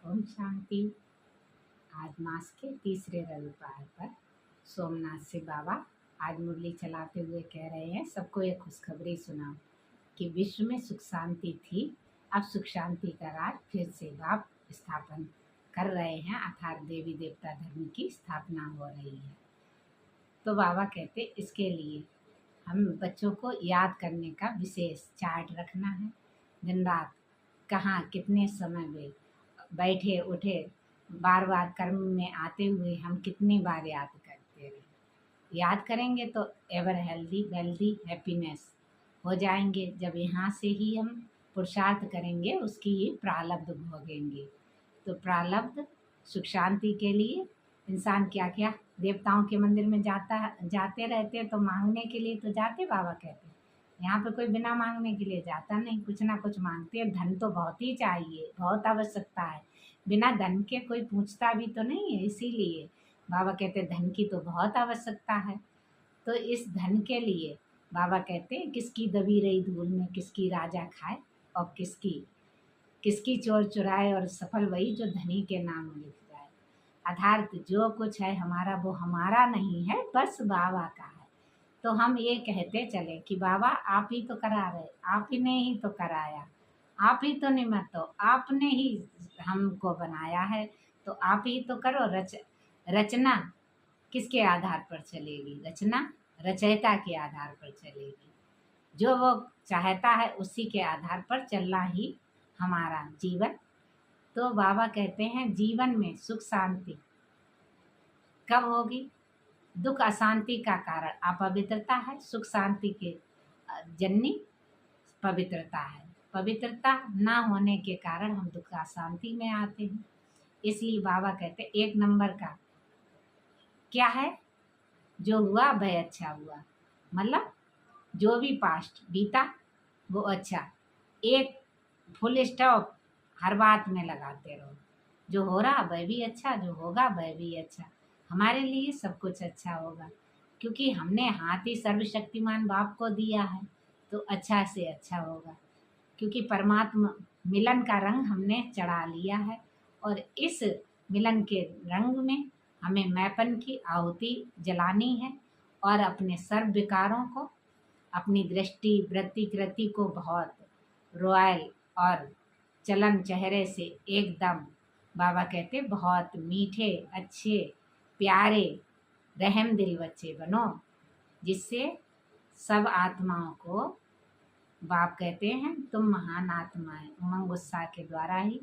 ओम शांति। आज मास के तीसरे रविवार पर सोमनाथ से बाबा आज मुरली चलाते हुए कह रहे हैं, सबको एक खुशखबरी सुनाओ कि विश्व में सुख शांति थी, अब सुख शांति का राज फिर से बाप स्थापन कर रहे हैं, अर्थात देवी देवता धर्म की स्थापना हो रही है। तो बाबा कहते इसके लिए हम बच्चों को याद करने का विशेष चार्ट रखना है। दिन रात कहाँ कितने समय में बैठे उठे बार बार कर्म में आते हुए हम कितनी बार याद करते रहे। याद करेंगे तो एवर हेल्दी वेल्दी हैप्पीनेस हो जाएंगे। जब यहाँ से ही हम पुरुषार्थ करेंगे उसकी ही प्रारब्ध भोगेंगे। तो प्रारब्ध सुख शांति के लिए इंसान क्या क्या देवताओं के मंदिर में जाते रहते, तो मांगने के लिए तो जाते। बाबा कहते यहाँ पे कोई बिना मांगने के लिए जाता नहीं, कुछ ना कुछ मांगते हैं। धन तो बहुत ही चाहिए, बहुत आवश्यकता है, बिना धन के कोई पूछता भी तो नहीं है। इसीलिए बाबा कहते धन की तो बहुत आवश्यकता है। तो इस धन के लिए बाबा कहते हैं किसकी दबी रही धूल में किसकी राजा खाए, और किसकी चोर चुराए, और सफल वही जो धनी के नाम लिख जाए। अर्थात जो कुछ है हमारा वो हमारा नहीं है, बस बाबा का है। तो हम ये कहते चले कि बाबा आप ही तो करा रहे, आप ही ने ही तो कराया, आप ही तो निमित्त हो, आपने ही हमको बनाया है, तो आप ही तो करो। रचना किसके आधार पर चलेगी? रचना रचयिता के आधार पर चलेगी। जो वो चाहता है उसी के आधार पर चलना ही हमारा जीवन। तो बाबा कहते हैं जीवन में सुख शांति कब होगी? दुख अशांति का कारण अपवित्रता है, सुख शांति के जननी पवित्रता है। पवित्रता ना होने के कारण हम दुख अशांति में आते हैं। इसलिए बाबा कहते एक नंबर का क्या है? जो हुआ वह अच्छा हुआ, मतलब जो भी पास्ट बीता वो अच्छा। एक फुल स्टॉप हर बात में लगाते रहो, जो हो रहा वह भी अच्छा, जो होगा वह भी अच्छा। हमारे लिए सब कुछ अच्छा होगा, क्योंकि हमने हाथ ही सर्वशक्तिमान बाप को दिया है, तो अच्छा से अच्छा होगा। क्योंकि परमात्मा मिलन का रंग हमने चढ़ा लिया है, और इस मिलन के रंग में हमें मैपन की आहुति जलानी है, और अपने सर्व विकारों को, अपनी दृष्टि वृत्ति कृति को बहुत रॉयल और चलन चेहरे से एकदम बाबा कहते बहुत मीठे अच्छे प्यारे रहम दिल बच्चे बनो, जिससे सब आत्माओं को बाप कहते हैं तुम महान आत्मा है। उमंग उत्साह के द्वारा ही